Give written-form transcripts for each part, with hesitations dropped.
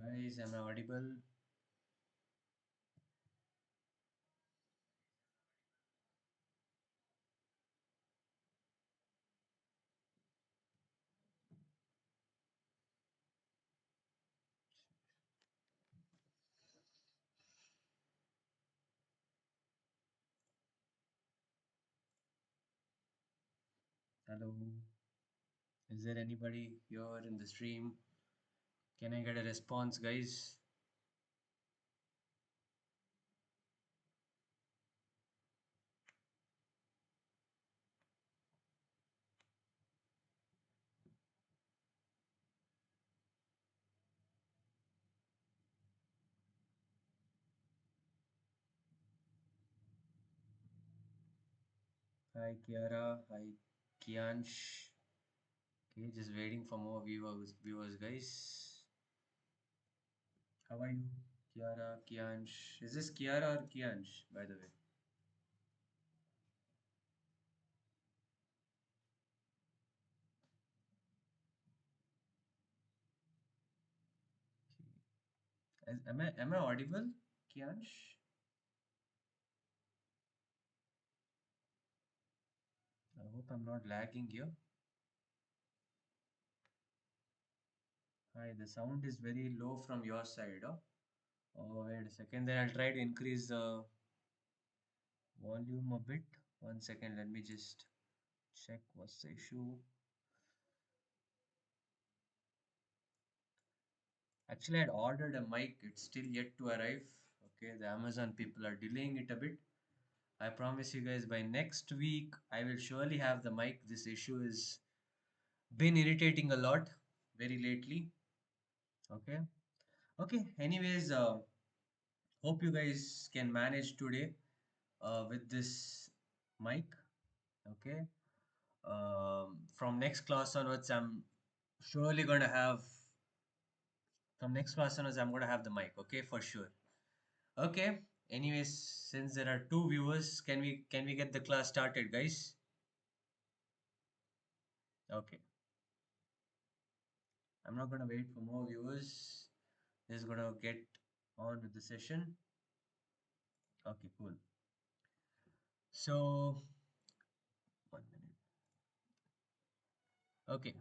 Guys, am I audible? Hello. Is there anybody here in the stream? Can I get a response, guys? Hi, Kiara. Hi, Kiansh. Okay, just waiting for more viewers, guys. How are you, Kiara, Kiansh? Is this Kiara or Kiansh, by the way? Am I audible, Kiansh? I hope I'm not lagging here. Hi, the sound is very low from your side, huh? Oh, wait a second. Then I'll try to increase the volume a bit. 1 second, let me just check what's the issue. Actually, I'd ordered a mic, it's still yet to arrive. Okay, the Amazon people are delaying it a bit. I promise you guys by next week I will surely have the mic. This issue is been irritating a lot very lately. Okay. Okay. Anyways, hope you guys can manage today with this mic. Okay. From next class onwards, I'm surely gonna have from next class onwards, I'm gonna have the mic. Okay, for sure. Okay. Anyways, since there are two viewers, can we get the class started, guys? Okay. I'm not gonna wait for more viewers. Just gonna get on with the session. Okay, cool. So, 1 minute. Okay.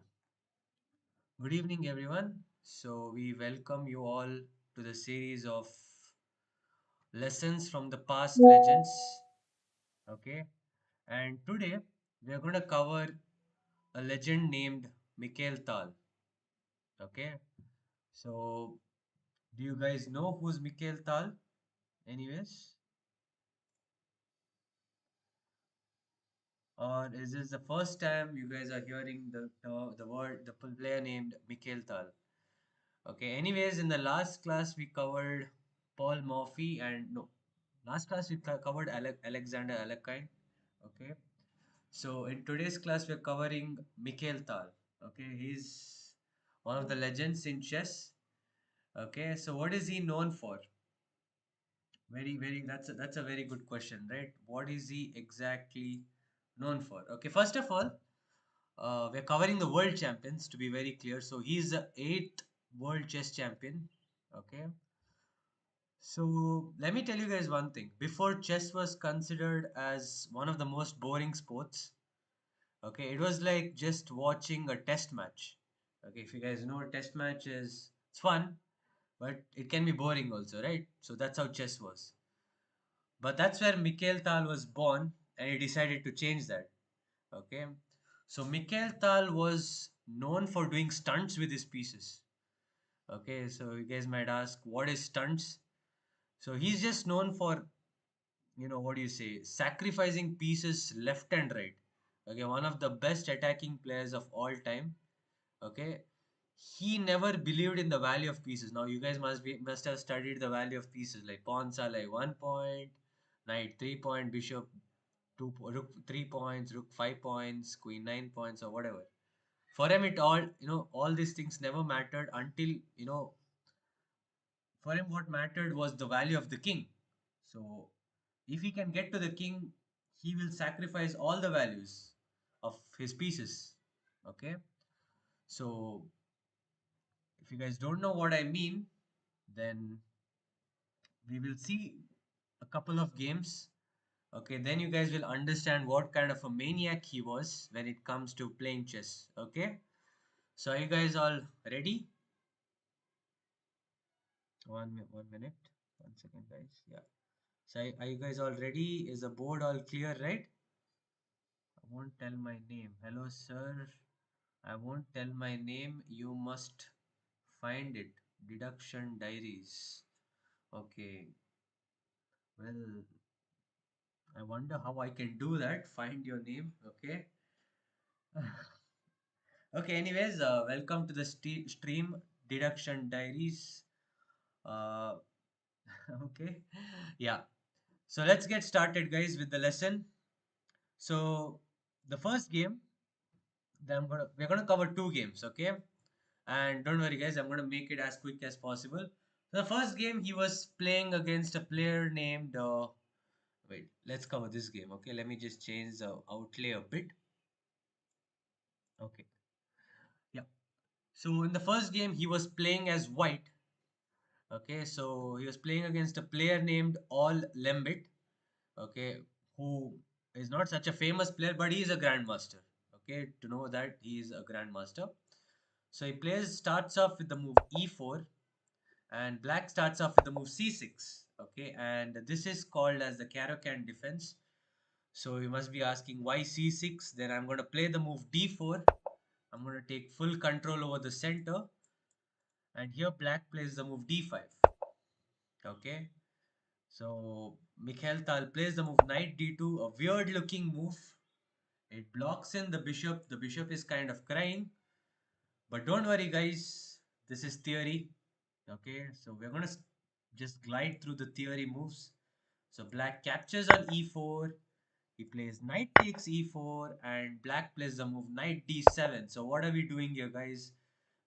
Good evening, everyone. So we welcome you all to the series of lessons from the past legends. Okay. And today we are going to cover a legend named Mikhail Tal. Okay. So, do you guys know who's Mikhail Tal? Anyways, or is this the first time you guys are hearing the word the player named Mikhail Tal? Okay. Anyways, in the last class we covered Paul Murphy and no, last class we covered Alexander Alekhine. Okay. So in today's class we're covering Mikhail Tal. Okay, he's one of the legends in chess. Okay, so what is he known for? That's a very good question, right? What is he exactly known for? Okay, first of all, we're covering the world champions to be very clear. So he's the eighth world chess champion. Okay, so let me tell you guys one thing. Before chess was considered as one of the most boring sports, okay, it was like just watching a test match. Okay, if you guys know, a test match is it's fun, but it can be boring also, right? So that's how chess was. But that's where Mikhail Tal was born, and he decided to change that. Okay, so Mikhail Tal was known for doing stunts with his pieces. Okay, so you guys might ask, what is stunts? So he's just known for, what do you say, sacrificing pieces left and right. Okay, one of the best attacking players of all time. Okay, he never believed in the value of pieces. Now you guys must have studied the value of pieces, like pawns are like 1 point, knight 3 point, bishop rook 3 points, rook 5 points, queen 9 points, or whatever. For him, it all, all these things never mattered until, for him what mattered was the value of the king. So if he can get to the king, he will sacrifice all the values of his pieces. Okay, so if you guys don't know what I mean, Then we will see a couple of games. Okay, then you guys will understand what kind of a maniac he was when it comes to playing chess. Okay, so are you guys all ready? 1 minute, 1 second, guys. Yeah. So are you guys all ready? Is the board all clear, right? I won't tell my name. Hello, sir. I won't tell my name. You must find it. Deduction diaries. Okay. Well, I wonder how I can do that. Find your name. Okay. Okay. Anyways, welcome to the stream Deduction Diaries. Uh, okay. Yeah. So let's get started, guys, with the lesson. So the first game that we're gonna cover two games, okay? And don't worry, guys, I'm gonna make it as quick as possible. The first game he was playing against a player named. Wait, let's cover this game, okay? Let me just change the outlay a bit. Okay, yeah. So in the first game he was playing as white. Okay, so he was playing against a player named All Lembit. Okay, who is not such a famous player, but he is a grandmaster. Okay, to know that he is a grandmaster. So he starts off with the move e4, and black starts off with the move c6. Okay, and this is called as the Caro-Kann defense. So you must be asking why c6. Then I'm going to play the move d4. I'm going to take full control over the center, and here black plays the move d5. Okay, so Mikhail Tal plays the move knight d2, a weird looking move. It blocks in the bishop. The bishop is kind of crying. But don't worry, guys. This is theory. Okay, so we're going to just glide through the theory moves. So black captures on e4. He plays knight takes e4 and black plays the move knight d7. So what are we doing here, guys?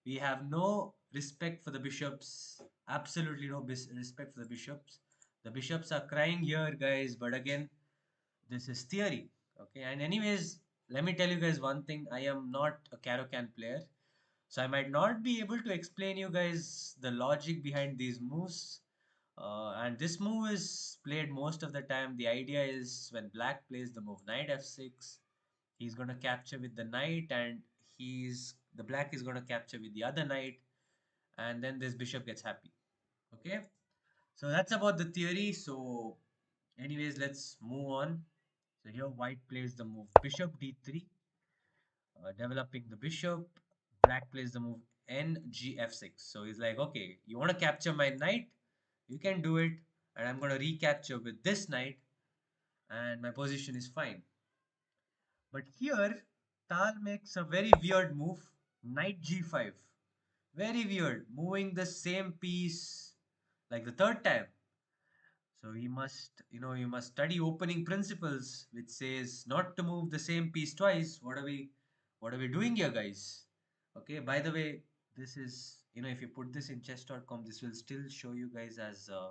We have no respect for the bishops. Absolutely no respect for the bishops. The bishops are crying here, guys. But again, this is theory. Okay, and anyways, let me tell you guys one thing. I am not a Caro-Kann player. So I might not be able to explain you guys the logic behind these moves. And this move is played most of the time. The idea is when black plays the move knight f6, he's going to capture with the knight, and the black is going to capture with the other knight, and then this bishop gets happy. Okay, so that's about the theory. So anyways, let's move on. So here white plays the move bishop d3, developing the bishop. Black plays the move ngf6. So he's like, okay, you want to capture my knight? You can do it. And I'm going to recapture with this knight. And my position is fine. But here, Tal makes a very weird move. Knight g5. Very weird. Moving the same piece like the third time. So you must study opening principles, which says not to move the same piece twice. What are we doing here, guys? Okay, by the way, this is, if you put this in chess.com, this will still show you guys as a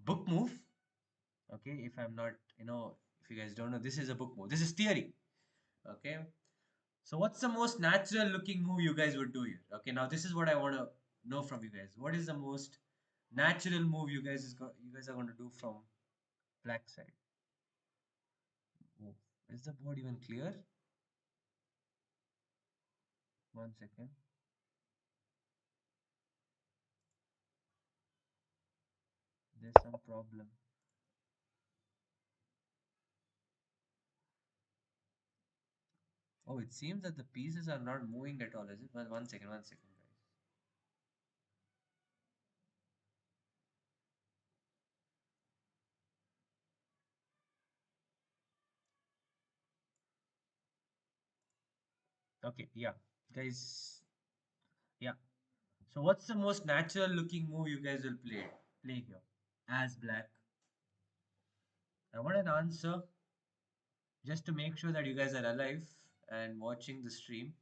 book move. Okay, if I'm not, if you guys don't know, this is a book move. This is theory. Okay, so what's the most natural looking move you guys would do here? Okay, now this is what I want to know from you guys. What is the most natural move you guys are going to do from black side? Oh, is the board even clear? 1 second. There's some problem. Oh, it seems that the pieces are not moving at all, is it? 1 second, 1 second, guys. Okay, yeah. Guys, yeah. So what's the most natural looking move you guys will play here? As black. I want an answer just to make sure that you guys are alive and watching the stream.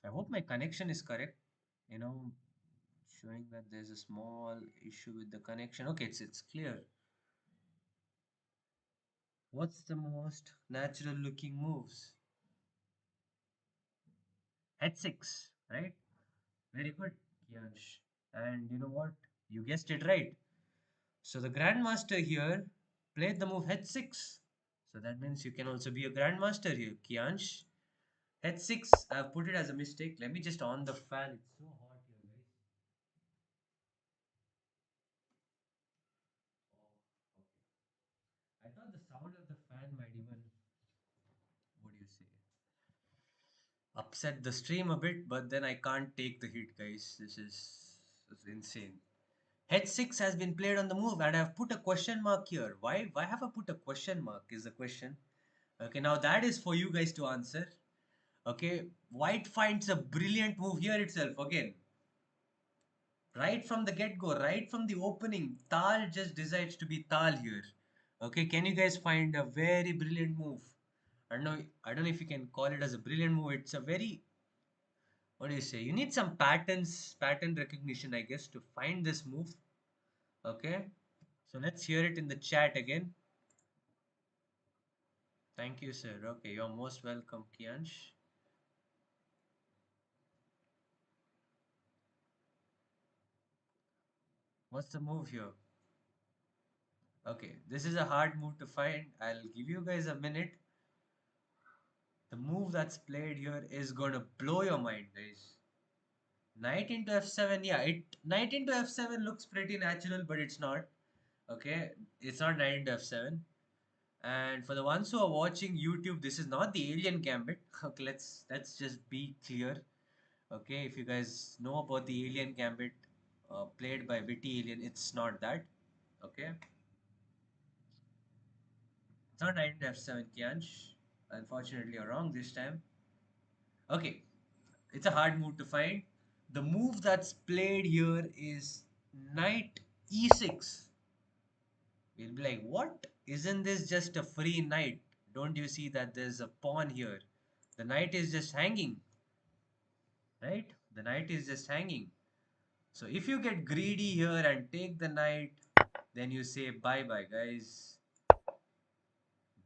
I hope my connection is correct. You know, showing that there's a small issue with the connection. Okay, it's clear. What's the most natural looking moves? h6, right? Very good, Kiansh. And you know what? You guessed it right. So the grandmaster here played the move h6. So that means you can also be a grandmaster here, Kiansh. H6, I've put it as a mistake. Let me just on the fan. It's so hot here, guys. Oh, okay. I thought the sound of the fan might even, what do you say, upset the stream a bit, but then I can't take the hit, guys. This is insane. H6 has been played on the move, and I've put a question mark here. Why have I put a question mark? Is the question. Okay, now that is for you guys to answer. Okay, White finds a brilliant move here itself. Again, right from the get-go, right from the opening, Tal just decides to be Tal here. Okay, can you guys find a very brilliant move? I don't know if you can call it as a brilliant move. It's a very, what do you say? You need some pattern recognition, I guess, to find this move. Okay, so let's hear it in the chat again. Thank you, sir. Okay, you're most welcome, Kiansh. What's the move here? Okay, this is a hard move to find. I'll give you guys a minute. The move that's played here is going to blow your mind, guys. Knight into f7, yeah, knight into f7 looks pretty natural, but it's not. Okay, it's not knight into f7. And for the ones who are watching YouTube, this is not the alien gambit. Okay, let's just be clear. Okay, if you guys know about the alien gambit played by Witty Alien, it's not that. Okay, it's not knight into f7, Kiansh. Unfortunately, you're wrong this time. Okay, it's a hard move to find. The move that's played here is knight e6. We'll be like, what? Isn't this just a free knight? Don't you see that there's a pawn here? The knight is just hanging, right? The knight is just hanging. So if you get greedy here and take the knight, then you say bye-bye, guys.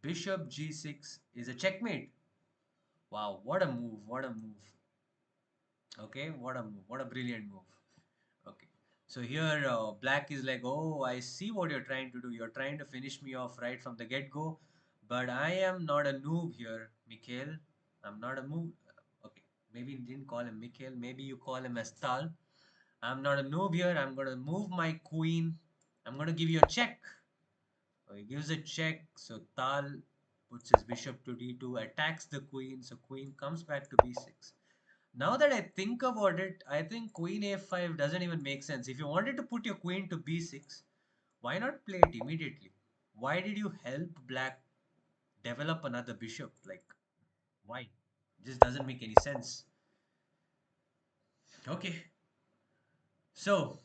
Bishop g6 is a checkmate. Wow, what a move, what a move. Okay, what a move, what a brilliant move. Okay, so here black is like, oh, I see what you're trying to do. You're trying to finish me off right from the get-go, but I am not a noob here, Mikhail. I'm not a noob. Okay, maybe you didn't call him Mikhail. Maybe you call him as Tal. I'm not a noob here. I'm going to move my queen. I'm going to give you a check. So he gives a check. So Tal puts his bishop to d2, attacks the queen. So queen comes back to b6. Now that I think about it, I think queen a5 doesn't even make sense. If you wanted to put your queen to b6, why not play it immediately? Why did you help black develop another bishop? Like, why? Just doesn't make any sense. Okay, so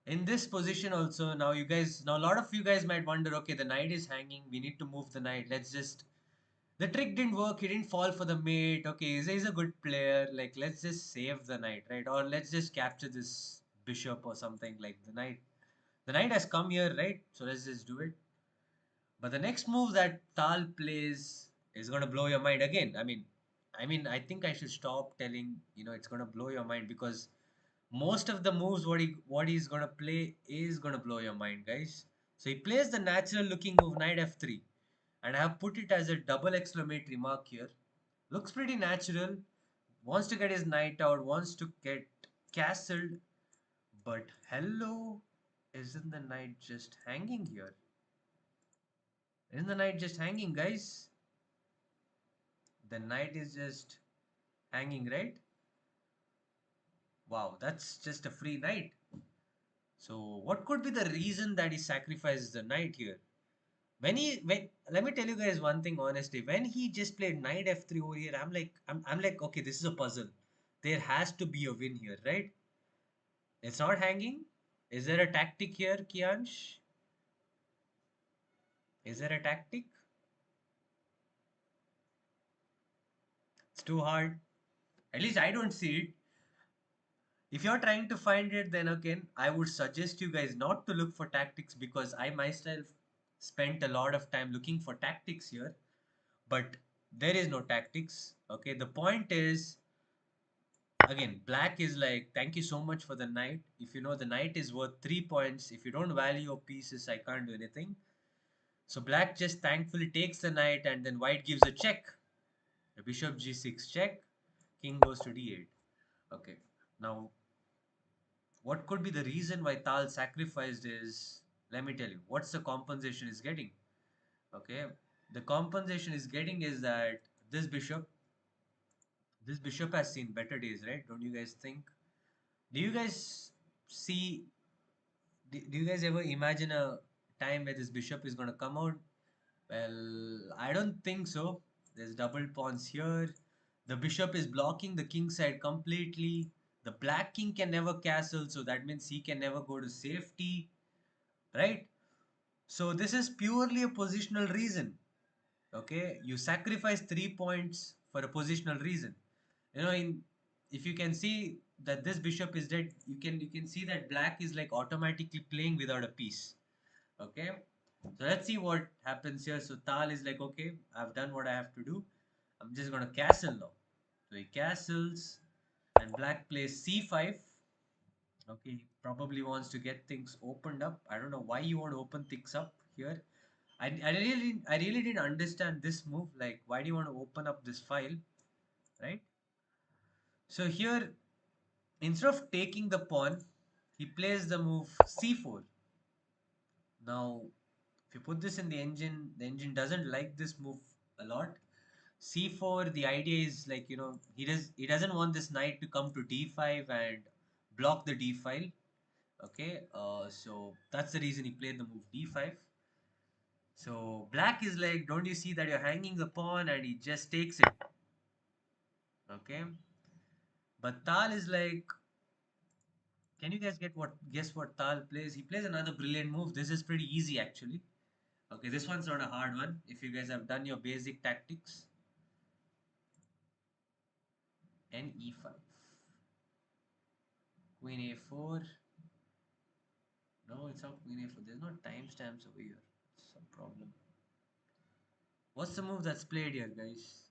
in this position also, now a lot of you guys might wonder, okay, the knight is hanging, we need to move the knight. The trick didn't work, he didn't fall for the mate. Okay, he's a good player, like let's just save the knight, right? Or let's just capture this bishop or something. Like the knight has come here, right? So let's just do it. But the next move that Tal plays is gonna blow your mind again. I mean I think I should stop telling, it's gonna blow your mind, because most of the moves what he's gonna play is gonna blow your mind, guys. So he plays the natural looking move knight f3, and I have put it as a double exclamatory mark here. Looks pretty natural. Wants to get his knight out, wants to get castled, but hello, isn't the knight just hanging here? Isn't the knight just hanging, guys? The knight is just hanging, right? Wow, that's just a free knight. So what could be the reason that he sacrifices the knight here? When let me tell you guys one thing honestly. When he just played knight f3 over here, I'm like, okay, this is a puzzle. There has to be a win here, right? It's not hanging. Is there a tactic here, Kiansh? Is there a tactic? It's too hard. At least I don't see it. If you're trying to find it, then again, I would suggest you guys not to look for tactics, because I myself spent a lot of time looking for tactics here, but there is no tactics. Okay, the point is Again, black is like, thank you so much for the knight. If you know the knight is worth 3 points, if you don't value your pieces, I can't do anything. So black just thankfully takes the knight, and then white gives a check. The bishop g6 check, king goes to d8. Okay, now what could be the reason why Tal sacrificed is, let me tell you, what's the compensation is getting? Okay, the compensation is getting is that this bishop, this bishop has seen better days, right? Don't you guys think? Do you guys see, do you guys ever imagine a time where this bishop is going to come out? Well, I don't think so. There's double pawns here. The bishop is blocking the king side completely. The black king can never castle, so that means he can never go to safety, right? So this is purely a positional reason. Okay, you sacrifice 3 points for a positional reason. You know, in if you can see that this bishop is dead, you can see that black is like automatically playing without a piece. Okay, so let's see what happens here. So Tal is like, okay, I've done what I have to do. I'm just gonna castle now. So he castles, and black plays c5. Okay, he probably wants to get things opened up. I don't know why you want to open things up here. I really didn't understand this move. Like, why do you want to open up this file, right? So here, instead of taking the pawn, he plays the move c4. Now, if you put this in the engine doesn't like this move a lot. C4, the idea is like, he doesn't want this knight to come to d5 and block the d file. Okay, so that's the reason he played the move d5. So black is like, don't you see that you're hanging the pawn, and he just takes it. Okay, but Tal is like, can you guys guess what Tal plays? He plays another brilliant move. This is pretty easy actually. Okay, this one's not a hard one. If you guys have done your basic tactics, n e5, queen a4. No, it's not queen a4. There's no timestamps over here. Some problem. What's the move that's played here, guys?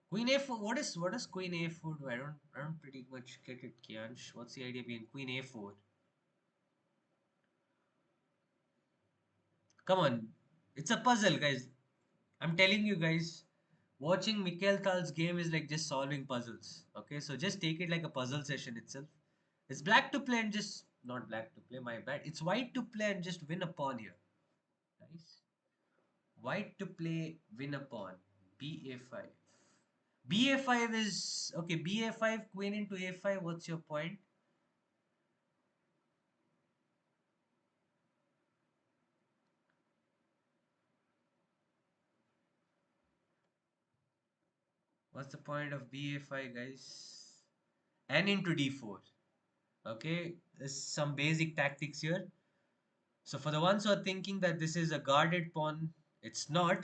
Queen a4. What is queen a4 do? I don't pretty much get it, Kiansh. What's the idea behind queen a4? Come on, it's a puzzle, guys. I'm telling you guys, watching Mikhail Tal's game is like just solving puzzles. Okay, so just take it like a puzzle session itself. It's black to play and just not black to play. My bad. It's white to play and just win a pawn here. Nice. White to play, win a pawn. ba5. ba5 is okay. ba5, queen into a5. What's your point? What's the point of ba5, guys? N into d4. Okay, there's some basic tactics here. So for the ones who are thinking that this is a guarded pawn, it's not.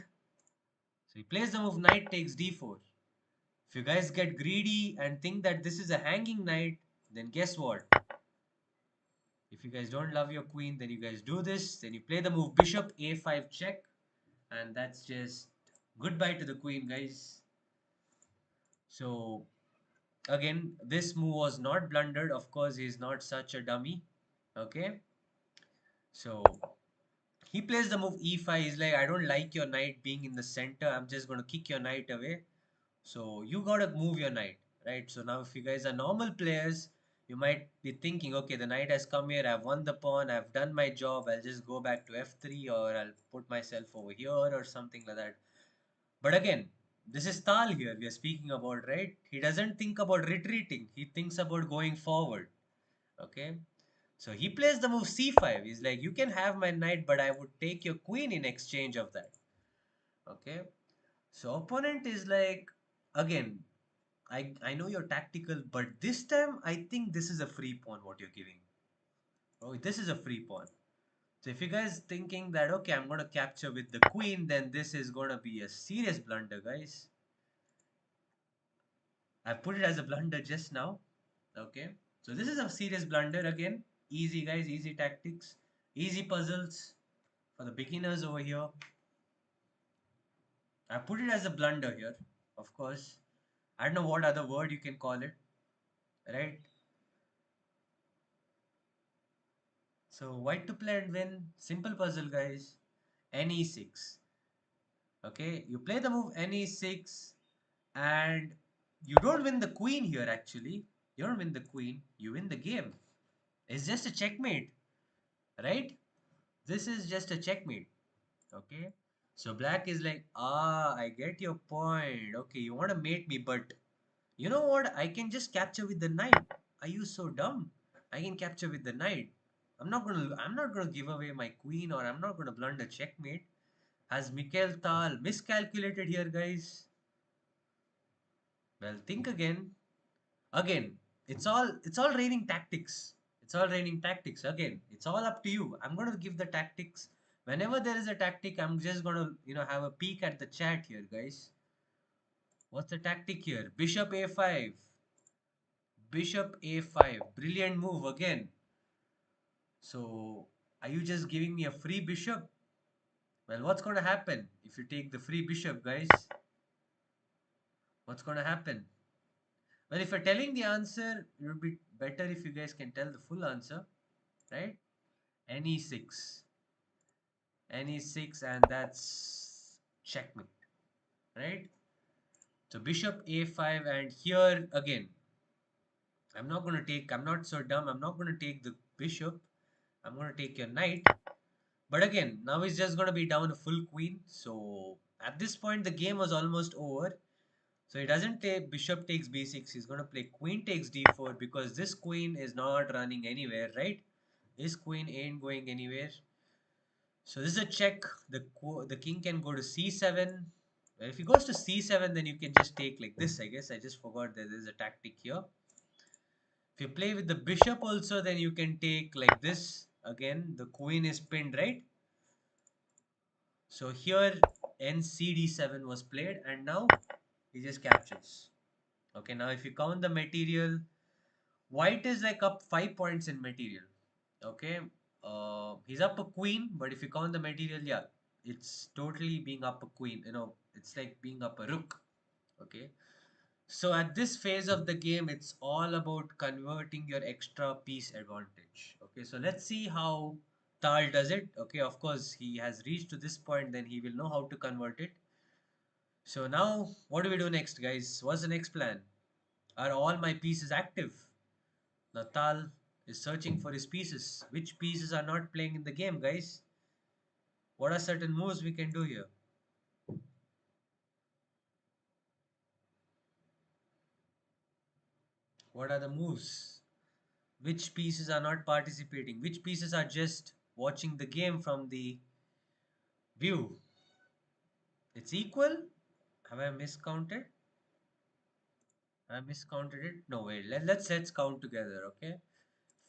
So he plays the move knight takes d4. If you guys get greedy and think that this is a hanging knight, then guess what? If you guys don't love your queen, then you guys do this. Then you play the move bishop a5 check, and that's just goodbye to the queen, guys. So again, this move was not blundered. Of course, he's not such a dummy. Okay, so he plays the move e5. He's like, I don't like your knight being in the center. I'm just going to kick your knight away. So you got to move your knight, right? So now if you guys are normal players, you might be thinking, okay, the knight has come here. I've won the pawn. I've done my job. I'll just go back to f3, or I'll put myself over here or something like that. But again, this is Tal here we are speaking about, right? He doesn't think about retreating. He thinks about going forward. Okay. So he plays the move c5. He's like, you can have my knight, but I would take your queen in exchange of that. Okay. So opponent is like, again, I know you're tactical, but this time I think this is a free pawn what you're giving. Oh, this is a free pawn. So if you guys thinking that, okay, I'm going to capture with the queen, then this is going to be a serious blunder, guys. I put it as a blunder just now. Okay. So this is a serious blunder again. Easy, guys, easy tactics, easy puzzles for the beginners over here. I put it as a blunder here. of course. I don't know what other word you can call it, right? So white to play and win. Simple puzzle, guys. Ne6. Okay, you play the move Ne6, and you don't win the queen here actually. You don't win the queen, you win the game. It's just a checkmate, right? This is just a checkmate. Okay. So black is like, I get your point. Okay, you want to mate me, but you know what? I can just capture with the knight. Are you so dumb? I can capture with the knight. I'm not gonna give away my queen, or I'm not gonna blunder checkmate. Has Mikhail Tal miscalculated here, guys? Well, think again. Again, it's all raining tactics. It's all raining tactics. Again, it's all up to you. I'm gonna give the tactics. Whenever there is a tactic, I'm just gonna have a peek at the chat here, guys. What's the tactic here? Bishop a5. Bishop a5. Brilliant move again. So, are you just giving me a free bishop? Well, what's gonna happen if you take the free bishop, guys? What's gonna happen? Well, if you're telling the answer, it would be better if you guys can tell the full answer, right? Ne6. Ne6, and that's checkmate, right? So bishop a5, and here again, I'm not so dumb, I'm not going to take the bishop. I'm going to take your knight. But again, now it's just going to be down a full queen. So at this point, the game was almost over. So he doesn't take bishop takes b6. He's going to play queen takes d4 because this queen is not running anywhere, right? This queen ain't going anywhere. So this is a check. The king can go to c7. Well, if he goes to c7, then you can just take like this, I guess. I just forgot that there's a tactic here. If you play with the bishop also, then you can take like this. Again, the queen is pinned, right? So here ncd7 was played, and now he just captures. Okay, now if you count the material, white is like up 5 points in material. Okay, he's up a queen, but if you count the material, yeah, it's totally being up a queen. It's like being up a rook. Okay, so at this phase of the game, it's all about converting your extra piece advantage. Okay, so let's see how Tal does it. Okay, of course, he has reached to this point, then he will know how to convert it. So now, what do we do next, guys? What's the next plan? Are all my pieces active? Natal is searching for his pieces. Which pieces are not playing in the game, guys? What are certain moves we can do here? What are the moves? Which pieces are not participating? Which pieces are just watching the game from the view? It's equal? Have I miscounted? I miscounted it? No, wait. Let's count together, okay?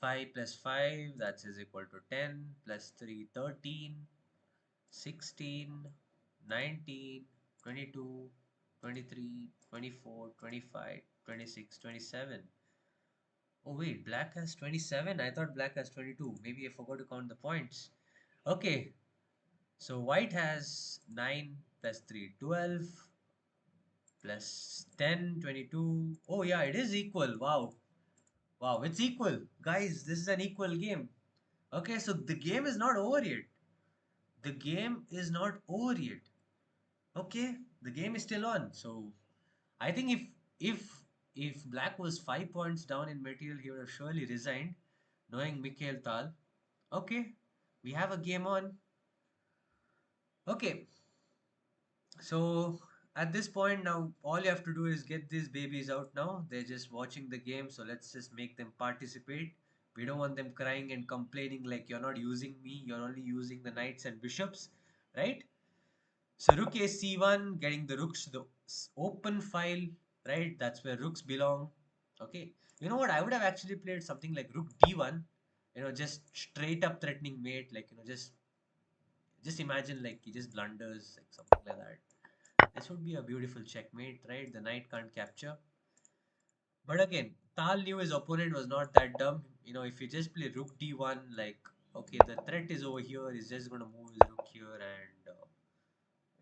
5 plus 5, that is equal to 10, plus 3, 13, 16, 19, 22, 23, 24, 25, 26, 27. Oh wait, black has 27. I thought black has 22. Maybe I forgot to count the points. Okay, so white has 9 plus 3, 12, plus 10, 22. Oh yeah, it is equal. Wow. Wow, it's equal. Guys, this is an equal game. Okay, so the game is not over yet. The game is not over yet. Okay, the game is still on. So I think if black was 5 points down in material, he would have surely resigned, knowing Mikhail Tal. Okay, we have a game on. Okay, so at this point now, all you have to do is get these babies out now. They're just watching the game, so let's just make them participate. We don't want them crying and complaining like you're not using me, you're only using the knights and bishops, right? So rook a c1, getting the rooks to the open file, right? That's where rooks belong. Okay. You know what? I would have actually played something like rook d1. Just straight up threatening mate. Like just imagine like he just blunders, like something like that. This would be a beautiful checkmate, right? The knight can't capture. But again, Tal knew his opponent was not that dumb. If you just play rook d1, like okay, the threat is over here. He's just gonna move his rook here, and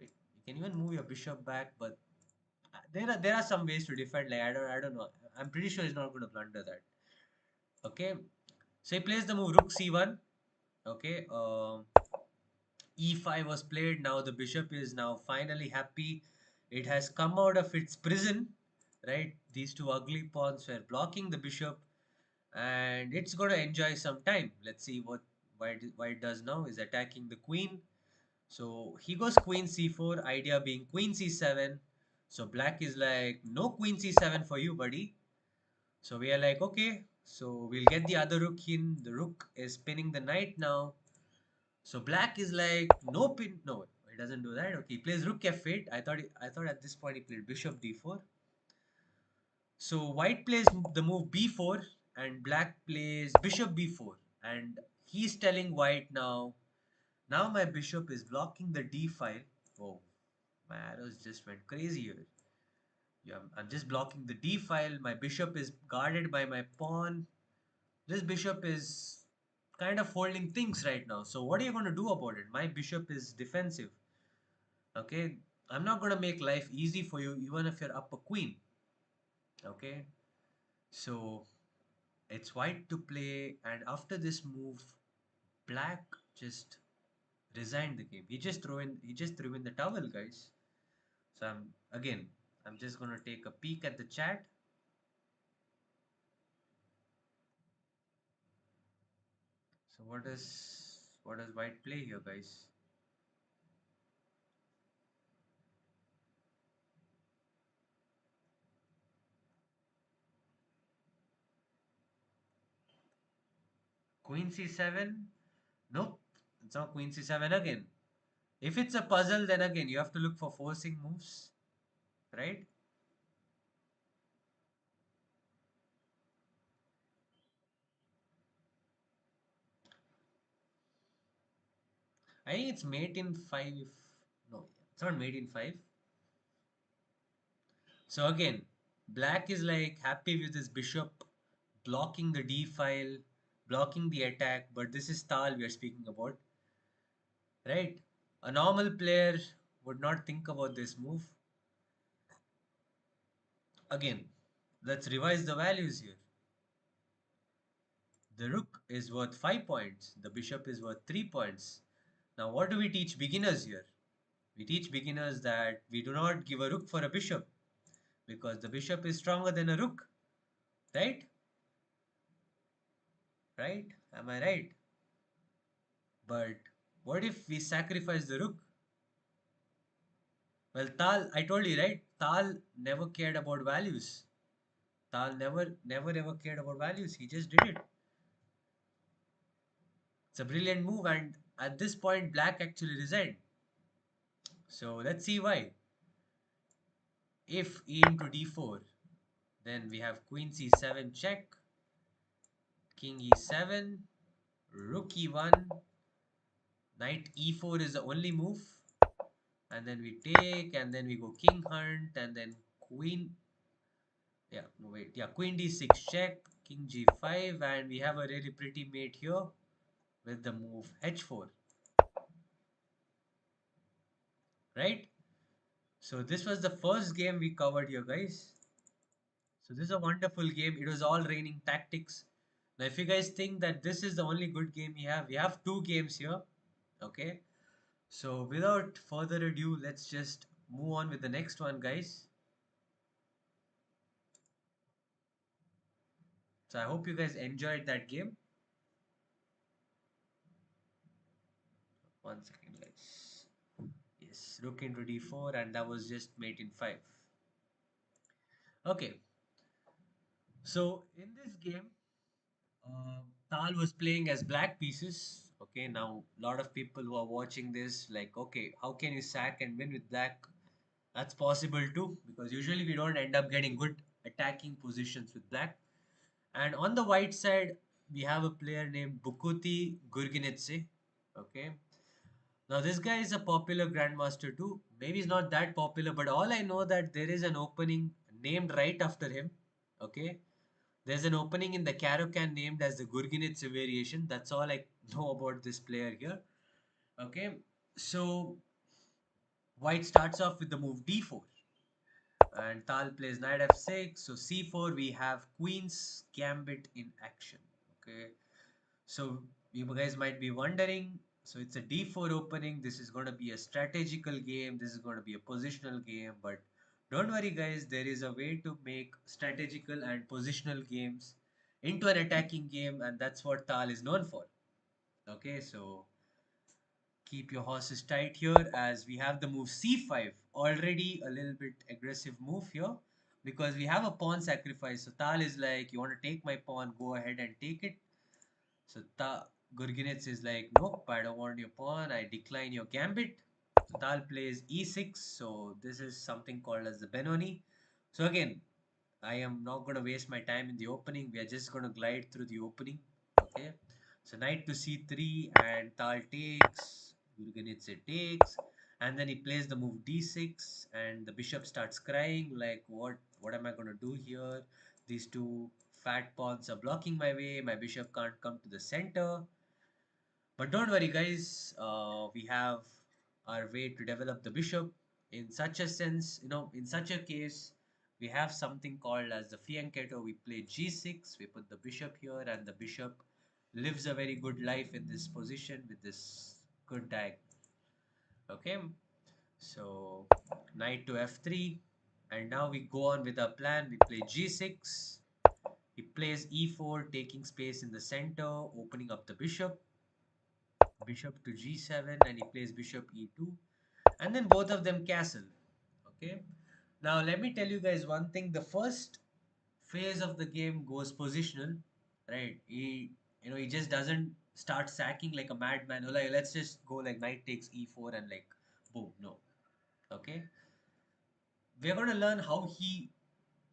you can even move your bishop back, but there are some ways to defend. Like I don't know. I'm pretty sure he's not going to blunder that. Okay, so he plays the move rook c1. Okay, e5 was played. Now the bishop is now finally happy. It has come out of its prison, right? These two ugly pawns were blocking the bishop, and it's going to enjoy some time. Let's see why it does now. Is attacking the queen. So he goes queen c4. Idea being queen c7. So black is like, no queen c7 for you, buddy. So we are like, okay. So we'll get the other rook in. The rook is pinning the knight now. So black is like, no pin. No, he doesn't do that. Okay, he plays rook f8. I thought at this point he played bishop d4. So white plays the move b4 and black plays bishop b4. And he's telling white now, now my bishop is blocking the d file. Oh, my arrows just went crazy here. Yeah, I'm just blocking the d file. My bishop is guarded by my pawn. This bishop is kind of holding things right now. So what are you going to do about it? My bishop is defensive. Okay, I'm not going to make life easy for you even if you're up a queen. Okay, so it's white to play, and after this move, black just resigned the game. He just threw in the towel, guys. So I'm just gonna take a peek at the chat. So what does white play here, guys? Queen c7? Nope, it's not queen c7 again. If it's a puzzle, then again you have to look for forcing moves, right? I think it's mate in 5. No, it's not mate in 5. So again, black is like happy with his bishop blocking the d file, blocking the attack, but this is Tal we are speaking about, right? A normal player would not think about this move. Again, let's revise the values here. The rook is worth 5 points, the bishop is worth 3 points. Now, what do we teach beginners here? We teach beginners that we do not give a rook for a bishop because the bishop is stronger than a rook, right? Right? Am I right? But what if we sacrifice the rook? Well, Tal, I told you, right? Tal never cared about values. Tal never ever cared about values. He just did it. It's a brilliant move, and at this point, black actually resigned. So let's see why. If e into d4, then we have queen c7 check, king e7, rook e1, knight e4 is the only move, and then we take, and then we go king hunt, and then queen. Yeah, no wait. Yeah, queen d6 check, king g5, and we have a really pretty mate here with the move h4, right? So this was the first game we covered here, guys. So this is a wonderful game. It was all raining tactics. Now, if you guys think that this is the only good game we have two games here. Okay. So without further ado, let's just move on with the next one, guys. So I hope you guys enjoyed that game. One second, guys. Yes, rook into d4, and that was just mate in 5. Okay. So in this game, Tal was playing as black pieces. Okay, now a lot of people who are watching this, like, okay, how can you sack and win with black? That's possible too, because usually we don't end up getting good attacking positions with black. And on the white side, we have a player named Bukuti Gurginitse. Okay, now this guy is a popular grandmaster too. Maybe he's not that popular, but all I know that there is an opening named right after him. Okay, there's an opening in the Caro-Can named as the Gurginitse variation. That's all I know about this player here. Okay, so white starts off with the move d4. And Tal plays knight f6. So c4, we have queen's gambit in action. Okay. So you guys might be wondering. So it's a d4 opening. This is going to be a strategical game. This is going to be a positional game. But don't worry, guys. There is a way to make strategical and positional games into an attacking game, and that's what Tal is known for. Okay, so keep your horses tight here as we have the move c5. Already a little bit aggressive move here because we have a pawn sacrifice. So Tal is like, you want to take my pawn, go ahead and take it. So Gurginets is like, nope, I don't want your pawn. I decline your gambit. So Tal plays e6. So this is something called as the Benoni. So again, I am not going to waste my time in the opening. We are just going to glide through the opening. Okay. So knight to c3 and Tal takes. Gurgenidze takes. And then he plays the move d6 and the bishop starts crying like what am I going to do here? These two fat pawns are blocking my way. My bishop can't come to the center. But don't worry, guys. We have our way to develop the bishop. In such a sense, in such a case, we have something called as the fianchetto. We play g6. We put the bishop here, and the bishop lives a very good life in this position with this good diagonal. Okay, so knight to f3, and now we go on with our plan. We play g6. He plays e4, taking space in the center, opening up the bishop. Bishop to g7, and he plays bishop e2, and then both of them castle. Okay, now let me tell you guys one thing. The first phase of the game goes positional, right? He just doesn't start sacking like a madman. Like, let's just go like knight takes e4 and like boom. No. Okay, we're going to learn how he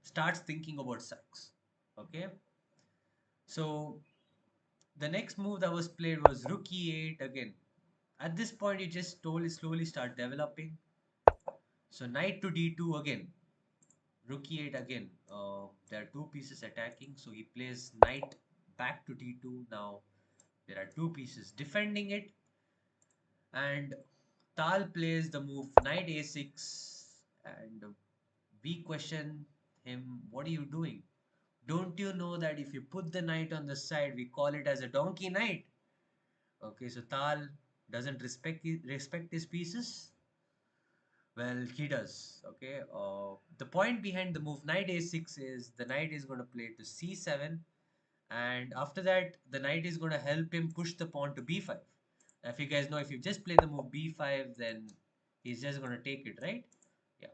starts thinking about sacks. Okay, so the next move that was played was rook e8 again. At this point, you just slowly start developing. So knight to d2 again, rook e8 again. There are two pieces attacking, so he plays knight back to d2. Now there are two pieces defending it, and Tal plays the move knight a6, and we question him, what are you doing? Don't you know that if you put the knight on the side, we call it as a donkey knight? Okay, so Tal doesn't respect his pieces. Well, he does. Okay. The point behind the move knight a6 is the knight is going to play to c7, and after that, the knight is going to help him push the pawn to b5. If you guys know, if you just play the move b5, then he's just going to take it, right? Yeah.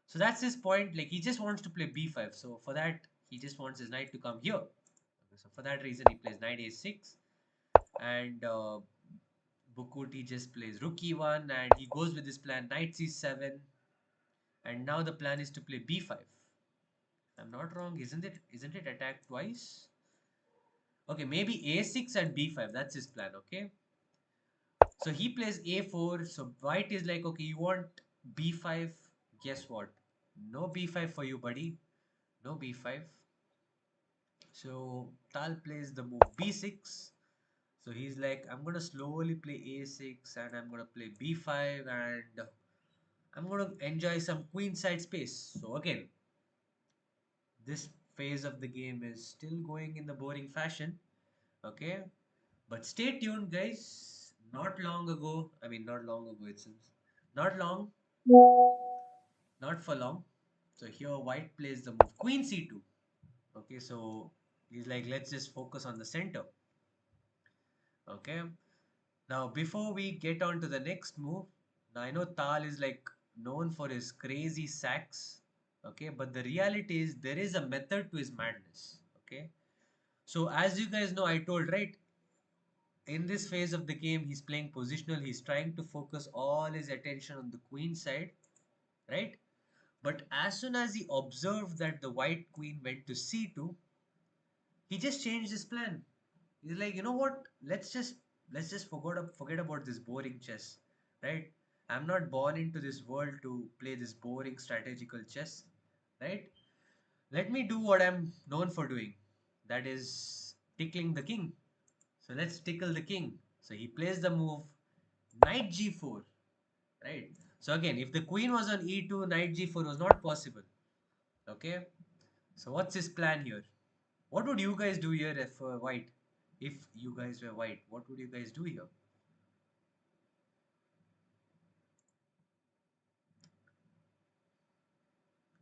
So that's his point. Like he just wants to play b5. So for that, he just wants his knight to come here. Okay, so for that reason, he plays knight a6, and Bukuti just plays rook e1, and he goes with his plan knight c7. And now the plan is to play b5. I'm not wrong, isn't it? Isn't it attacked twice? Okay, maybe a6 and b5. That's his plan. Okay. So he plays a4. So white is like, okay, you want b5? Guess what? No b5 for you, buddy. No b5. So Tal plays the move b6. So he's like, I'm gonna slowly play a6 and I'm gonna play b5 and I'm gonna enjoy some queenside space. So again, this phase of the game is still going in the boring fashion. Okay, but stay tuned, guys. Not long ago, I mean, not long ago, it seems. Not long, not for long. So here, white plays the move queen c2. Okay, so he's like, let's just focus on the center. Okay, now before we get on to the next move, now I know Tal is like known for his crazy sacks. Okay, but the reality is there is a method to his madness. Okay, so as you guys know, I told right in this phase of the game, he's playing positional. He's trying to focus all his attention on the queen side, right? But as soon as he observed that the white queen went to c2, he just changed his plan. He's like, you know what? Let's just forget about this boring chess, right? I'm not born into this world to play this boring strategical chess, right? Let me do what I'm known for doing. That is tickling the king. So let's tickle the king. So he plays the move knight g4, right? So again, if the queen was on e2, knight g4 was not possible. Okay, so what's his plan here? What would you guys do here if white? If you guys were white, what would you guys do here?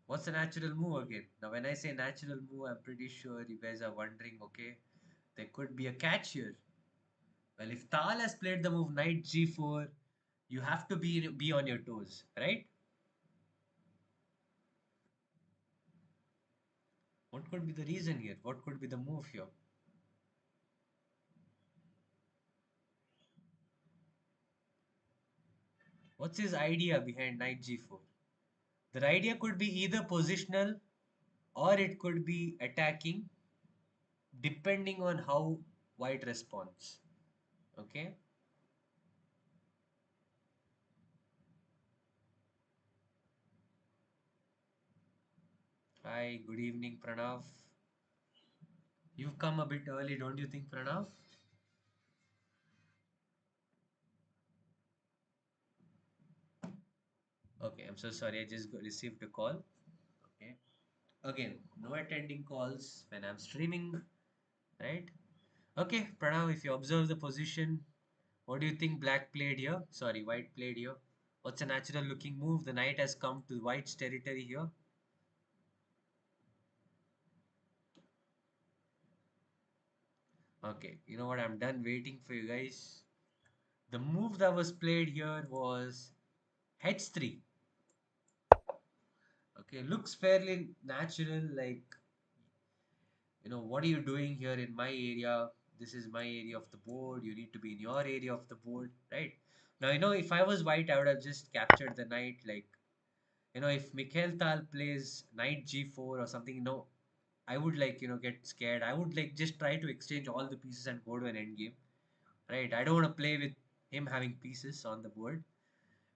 What's a natural move again? Now, when I say natural move, I'm pretty sure you guys are wondering, okay, there could be a catch here. Well, if Tal has played the move knight g4, you have to be on your toes, right? What could be the reason here? What could be the move here? What's his idea behind knight g4? The idea could be either positional or it could be attacking, depending on how white responds. Okay. Hi, good evening, Pranav. You've come a bit early, don't you think, Pranav? Okay, I'm so sorry. I just received a call. Okay. Again, no attending calls when I'm streaming, right? Okay, Pranav, if you observe the position, what do you think black played here? Sorry, white played here. What's a natural looking move? The knight has come to white's territory here. Okay, you know what? I'm done waiting for you guys. The move that was played here was h3. Okay, looks fairly natural, like, what are you doing here in my area? This is my area of the board. You need to be in your area of the board, right? Now, if I was white, I would have just captured the knight. Like, if Mikhail Tal plays knight g4 or something, I would like, get scared. I would like just try to exchange all the pieces and go to an endgame, right? I don't want to play with him having pieces on the board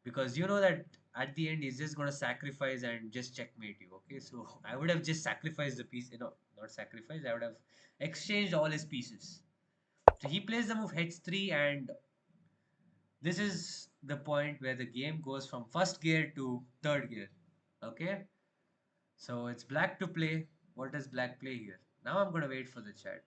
because you know that at the end he's just going to sacrifice and just checkmate you. Okay, so I would have just sacrificed the piece, not sacrificed, I would have exchanged all his pieces. So he plays the move h3, and this is the point where the game goes from first gear to third gear. Okay, so it's black to play. What does black play here? Now I'm going to wait for the chat.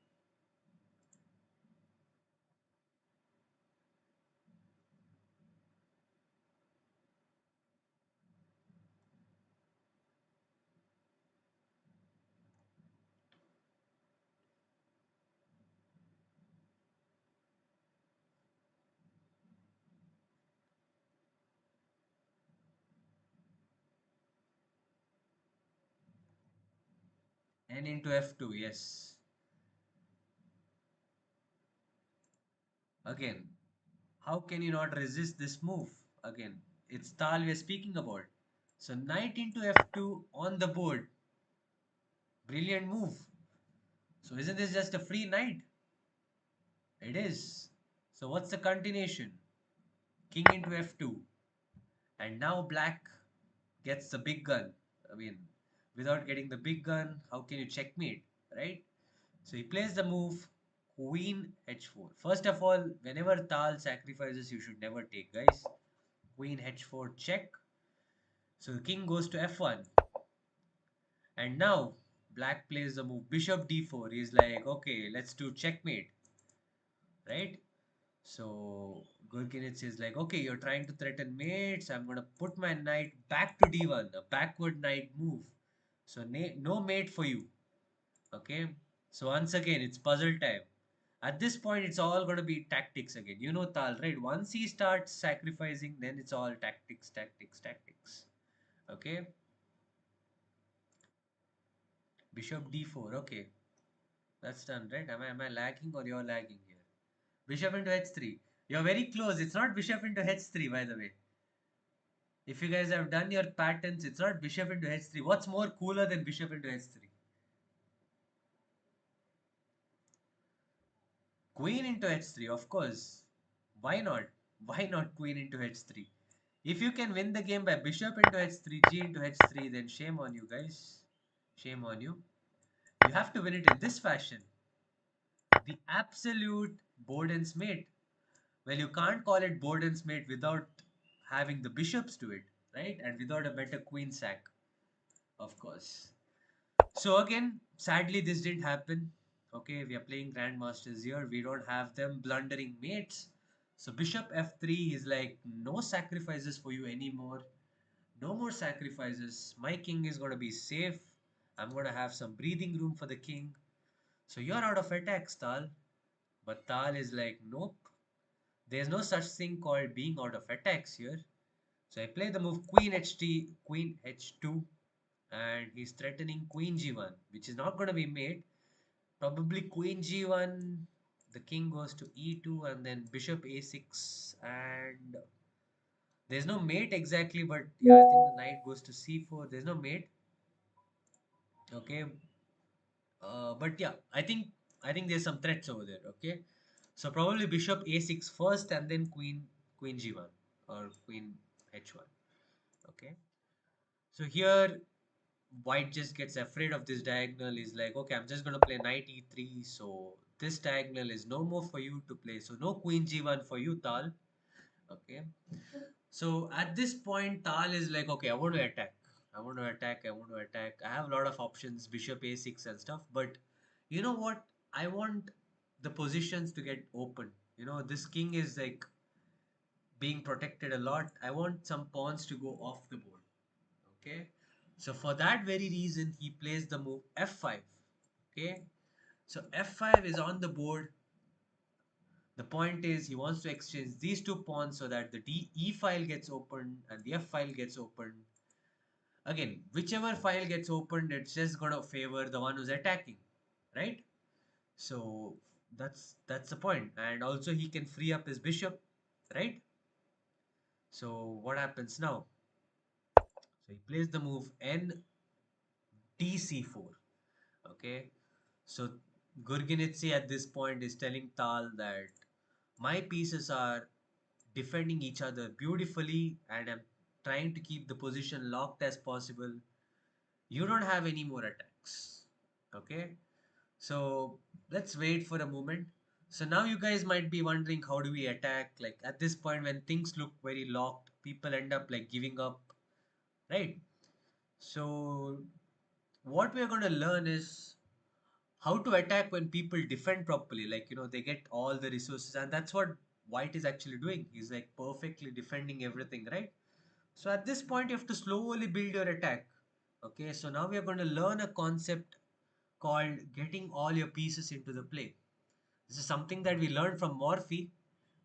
N into f2, yes. Again, how can you not resist this move? Again, it's Tal we're speaking about. So knight into f2 on the board. Brilliant move. So isn't this just a free knight? It is. So what's the continuation? King into f2. And now black gets the big gun. I mean, without getting the big gun, how can you checkmate? Right? So he plays the move queen h4. First of all, whenever Tal sacrifices, you should never take, guys. Queen h4 check. So the king goes to f1. And now black plays the move bishop d4. He's like, okay, let's do checkmate, right? So Gurkinich is like, okay, you're trying to threaten mates. I'm gonna put my knight back to d1, a backward knight move. So no mate for you. Okay. So once again, it's puzzle time. At this point, it's all gonna be tactics again. You know Tal, right? Once he starts sacrificing, then it's all tactics, tactics, tactics. Okay. Bishop d4. Okay. That's done, right? Am I lagging or you're lagging here? Bishop into h3. You're very close. It's not bishop into h3, by the way. If you guys have done your patterns, it's not bishop into h3. What's more cooler than bishop into h3? Queen into h3, of course. Why not? Why not queen into h3? If you can win the game by bishop into h3, g into h3, then shame on you guys. Shame on you. You have to win it in this fashion. The absolute Boden's mate. Well, you can't call it Boden's mate without having the bishops to it, right? And without a better queen sack, of course. So again, sadly, this didn't happen. Okay, we are playing grandmasters here. We don't have them blundering mates. So bishop f3 is like no sacrifices for you anymore. No more sacrifices. My king is gonna be safe. I'm gonna have some breathing room for the king. So you're out of attacks, Tal. But Tal is like, nope. There's no such thing called being out of attacks here. So I play the move queen ht, queen h2, and he's threatening queen g1, which is not going to be mate. Probably queen g1, the king goes to e2, and then bishop a6, and there's no mate exactly, but yeah, I think the knight goes to c4. There's no mate. Okay, but yeah, I think there's some threats over there. Okay, so probably bishop a6 first, and then queen g1 or queen h1. Okay, so here white just gets afraid of this diagonal. Is like, okay, I'm just going to play knight e3. So this diagonal is no more for you to play. So no queen g1 for you, Tal. Okay. So at this point, Tal is like, okay, I want to attack. I want to attack. I want to attack. I have a lot of options, bishop a6 and stuff. But you know what? I want the positions to get open. This king is like being protected a lot. I want some pawns to go off the board. Okay. So for that very reason, he plays the move f5. Okay. So f5 is on the board. The point is he wants to exchange these two pawns so that the e file gets opened and the f file gets opened. Again, whichever file gets opened, it's just going to favor the one who's attacking, right? So that's the point. And also he can free up his bishop, right? So what happens now? So he plays the move n dc4. Okay, so Gurginitsi at this point is telling Tal that my pieces are defending each other beautifully and I'm trying to keep the position locked as possible. You don't have any more attacks. Okay, so let's wait for a moment. So now you guys might be wondering, how do we attack? Like at this point when things look very locked, people end up like giving up, right? So what we're going to learn is how to attack when people defend properly. Like, they get all the resources, and that's what white is actually doing. He's like perfectly defending everything, right? So at this point you have to slowly build your attack. Okay, so now we are going to learn a concept called getting all your pieces into the play. This is something that we learned from Morphy,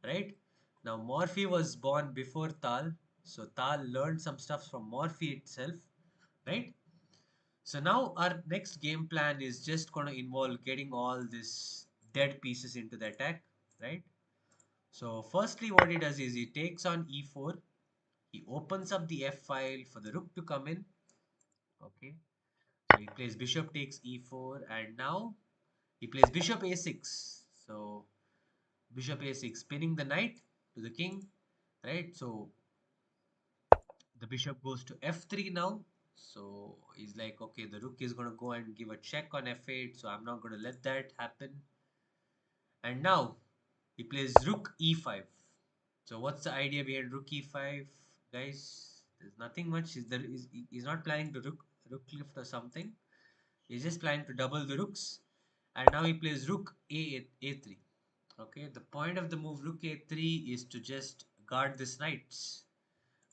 right? Now Morphy was born before Tal, so Tal learned some stuff from Morphy itself, right? So now our next game plan is just going to involve getting all these dead pieces into the attack, right? So firstly what he does is he takes on e4, he opens up the f file for the rook to come in, okay? So he plays bishop takes e4 and now he plays bishop a6. So bishop a6 pinning the knight to the king, right? So the bishop goes to f3 now. So he's like, okay, the rook is going to go and give a check on f8. So I'm not going to let that happen. And now he plays rook e5. So what's the idea behind rook e5, guys? There's nothing much. He's not planning to rook lift or something. He's just planning to double the rooks. And now he plays rook a3. Okay, the point of the move rook a3 is to just guard this knights.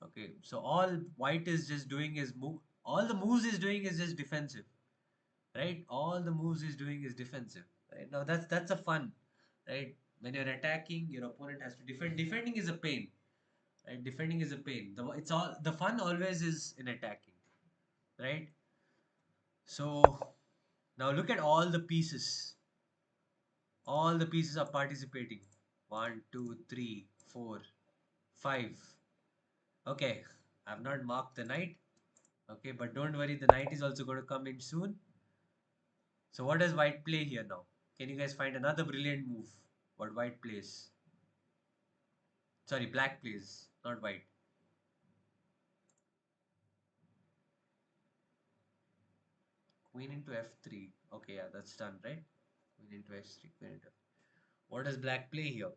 Okay, so all white is just doing is move. All the moves is doing is just defensive, right? All the moves is doing is defensive, right? Now that's a fun, right? When you're attacking, your opponent has to defend. Defending is a pain, right? Defending is a pain. The fun always is in attacking, right? So now look at all the pieces. All the pieces are participating. One, two, three, four, five. Okay, I've not marked the knight. Okay, but don't worry, the knight is also going to come in soon. So what does white play here now? Can you guys find another brilliant move? What white plays? Sorry, black plays, not white. Queen into f3. Okay, yeah, that's done, right? Queen into f3, queen into f. What does black play here?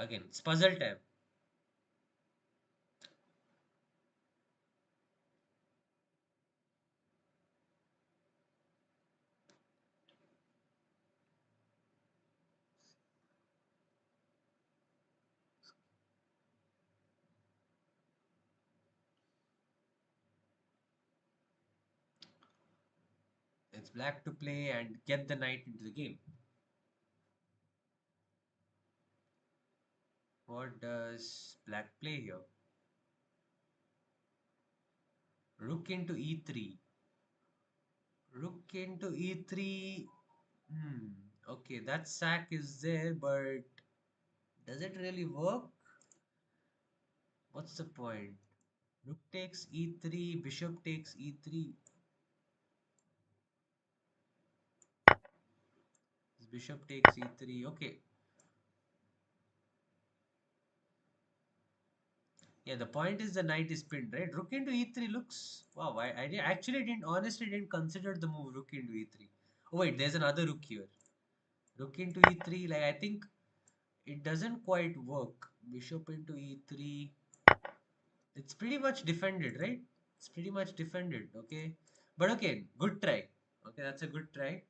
Again, it's puzzle time. It's black to play and get the knight into the game. What does black play here? Rook into e3. Rook into e3. Hmm. Okay, that sack is there, but does it really work? What's the point? Rook takes e3, bishop takes e3. Bishop takes e3. Okay. Yeah, the point is the knight is pinned, right? Rook into e3 looks. Wow, actually didn't, honestly didn't consider the move rook into e3. Oh, wait, there's another rook here. Rook into e3, like I think it doesn't quite work. Bishop into e3. It's pretty much defended, right? It's pretty much defended, okay? But okay, good try. Okay, that's a good try.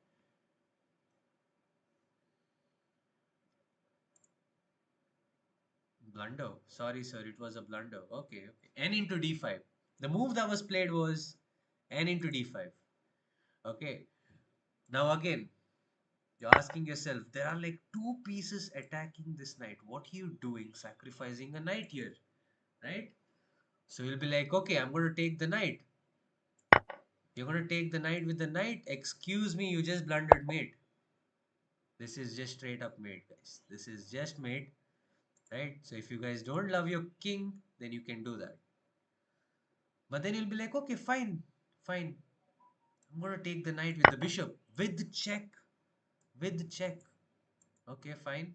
Blunder. Sorry, sir, it was a blunder. Okay, okay. N into d5. The move that was played was n into d5. Okay. Now again, you're asking yourself, there are like two pieces attacking this knight. What are you doing sacrificing a knight here? Right? So you'll be like, okay, I'm going to take the knight. You're going to take the knight with the knight. Excuse me, you just blundered mate. This is just straight up mate, guys. This is just mate. Right? So if you guys don't love your king, then you can do that. But then you'll be like, okay, fine, fine. I'm going to take the knight with the bishop. With check. With check. Okay, fine.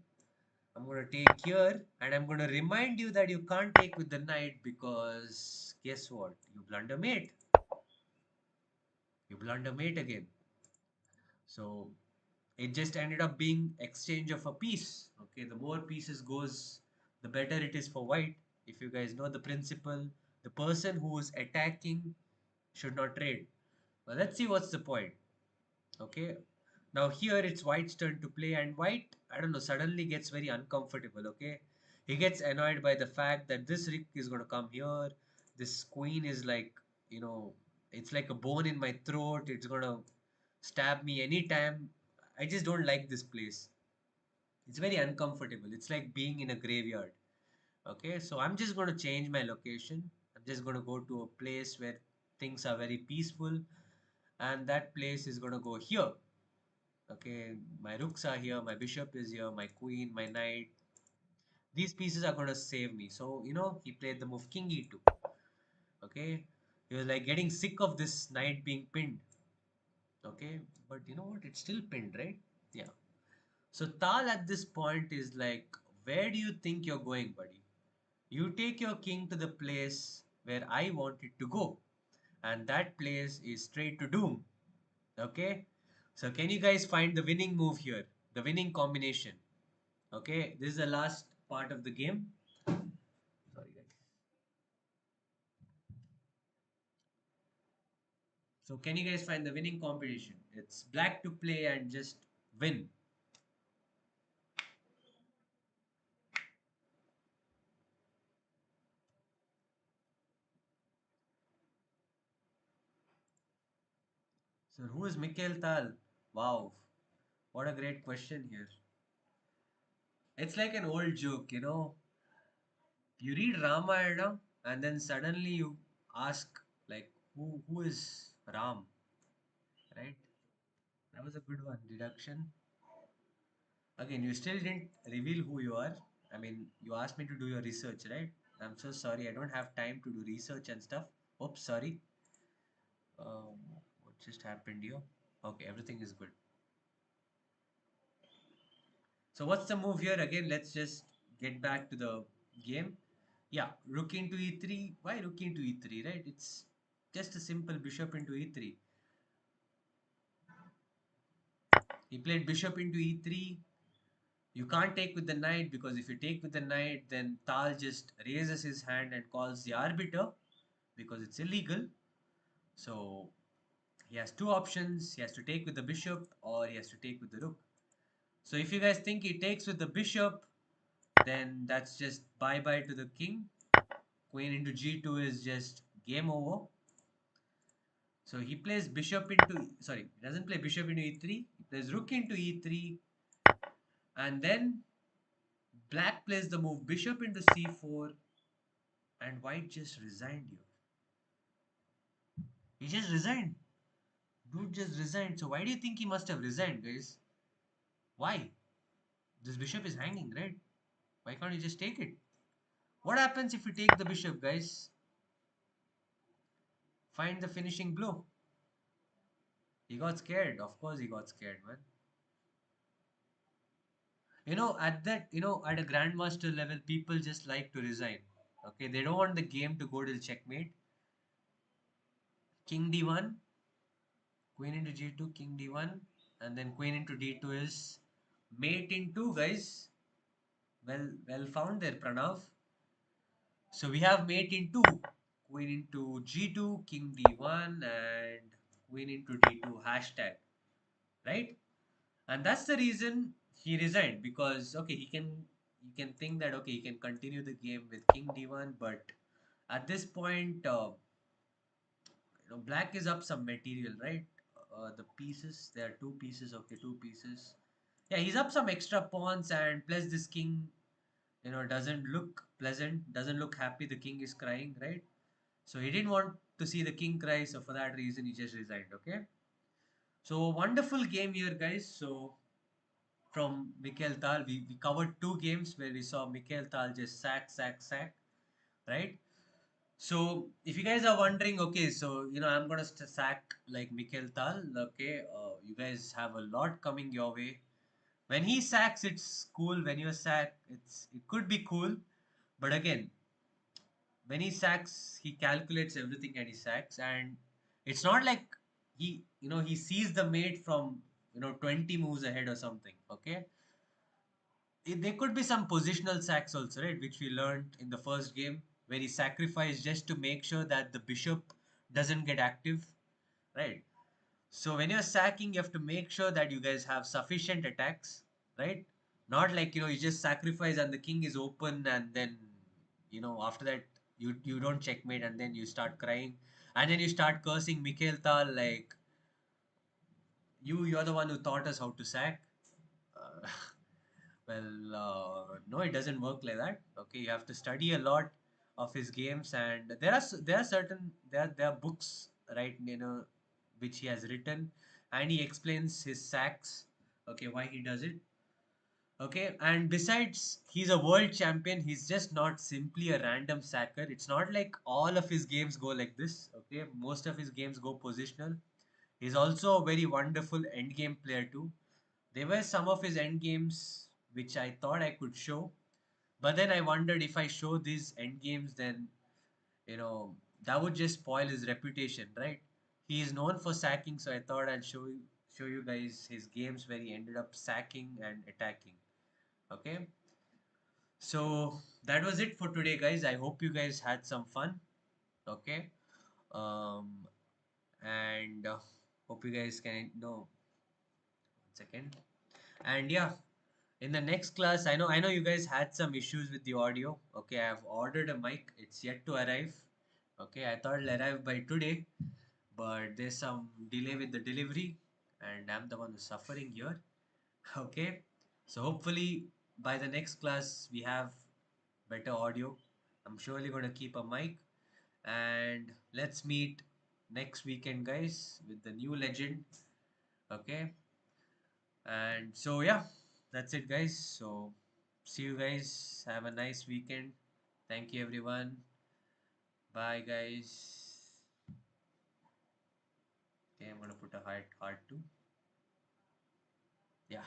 I'm going to take here and I'm going to remind you that you can't take with the knight because guess what? You blunder mate. You blunder mate again. So it just ended up being exchange of a piece. Okay, the more pieces goes, the better it is for white. If you guys know the principle, the person who is attacking should not trade. But let's see what's the point. Okay, now here it's white's turn to play and white, I don't know, suddenly gets very uncomfortable. Okay, he gets annoyed by the fact that this rook is going to come here. This queen is like, you know, it's like a bone in my throat. It's going to stab me anytime. I just don't like this place. It's very uncomfortable. It's like being in a graveyard. Okay, so I'm just going to change my location. I'm just going to go to a place where things are very peaceful, and that place is going to go here. Okay, my rooks are here, my bishop is here, my queen, my knight. These pieces are going to save me. So, you know, he played the move king e2. Okay, he was like getting sick of this knight being pinned. Okay, but you know what? It's still pinned, right? Yeah. So, Tal at this point is like, where do you think you're going, buddy? You take your king to the place where I want it to go. And that place is straight to doom. Okay, so can you guys find the winning move here? The winning combination. Okay, this is the last part of the game. Sorry, guys. So, can you guys find the winning combination? It's black to play and just win. So, who is Mikhail Tal? Wow, what a great question here. It's like an old joke, you know. You read Ramayana and then suddenly you ask, like, who is Ram, right? That was a good one. Deduction. Again, you still didn't reveal who you are. I mean, you asked me to do your research, right? I'm so sorry. I don't have time to do research and stuff. Oops, sorry. What just happened here? Okay, everything is good. So what's the move here? Again, let's just get back to the game. Yeah, rook into e3. Why rook into e3, right? It's just a simple bishop into e3. He played bishop into e3. You can't take with the knight because if you take with the knight, then Tal just raises his hand and calls the arbiter because it's illegal. So he has two options. He has to take with the bishop or he has to take with the rook. So if you guys think he takes with the bishop, then that's just bye-bye to the king. Queen into g2 is just game over. So he plays bishop into, sorry, he doesn't play bishop into e3. He plays rook into e3, and then black plays the move bishop into c4, and white just resigned here. He just resigned. Dude just resigned. So why do you think he must have resigned, guys? Why? This bishop is hanging, right? Why can't you just take it? What happens if you take the bishop, guys? Find the finishing blow. He got scared. Of course he got scared, man. At a grandmaster level, people just like to resign. Okay, they don't want the game to go till checkmate. King d1, queen into g2, king d1, and then queen into d2 is mate in 2, guys. Well found there, Pranav. So we have mate in 2, queen into g2, king d1, and queen into d2 hashtag, right? And that's the reason he resigned, because okay, he can think that okay, he can continue the game with king d1, but at this point, black is up some material, right? The pieces, there are two pieces, okay, two pieces. Yeah, he's up some extra pawns, and plus this king, doesn't look pleasant, doesn't look happy. The king is crying, right? So he didn't want to see the king cry, so for that reason he just resigned. Okay. So wonderful game here, guys. So from Mikhail Tal, we covered two games where we saw Mikhail Tal just sack, right? So if you guys are wondering, okay, so I'm gonna sack like Mikhail Tal, okay, you guys have a lot coming your way. When he sacks, it's cool. When you sack, it could be cool, but again, when he sacks, he calculates everything and he sacks, and it's not like he sees the mate from 20 moves ahead or something. Okay, there could be some positional sacks also, right? Which we learned in the first game, where he sacrificed just to make sure that the bishop doesn't get active, right? So when you're sacking, you have to make sure that you guys have sufficient attacks, right? Not like you just sacrifice and the king is open, and then after that you don't checkmate, and then you start crying, and then you start cursing Mikhail Tal like you're the one who taught us how to sack. Uh, Well, no, it doesn't work like that. Okay, you have to study a lot of his games, and there are books, right? Which he has written, and he explains his sacks. Okay, why he does it. Okay, and besides, he's a world champion. He's just not simply a random sacker. It's not like all of his games go like this. Okay, most of his games go positional. He's also a very wonderful endgame player too. There were some of his end games which I thought I could show, but then I wondered if I show these end games, then that would just spoil his reputation, right? He is known for sacking, so I thought I'd show you guys his games where he ended up sacking and attacking. Okay, so that was it for today, guys. I hope you guys had some fun. Okay, um, and hope you guys can know. 1 second. And yeah, in the next class, I know you guys had some issues with the audio. Okay, I've ordered a mic. It's yet to arrive. Okay, I thought it'll arrive by today, but there's some delay with the delivery, and I'm the one who's suffering here. Okay, so hopefully by the next class we have better audio. I'm surely going to keep a mic, and let's meet next weekend, guys, with the new legend. Okay, and so yeah, that's it, guys. So see you guys. Have a nice weekend. Thank you, everyone. Bye, guys. Okay, I'm gonna put a heart too. Yeah.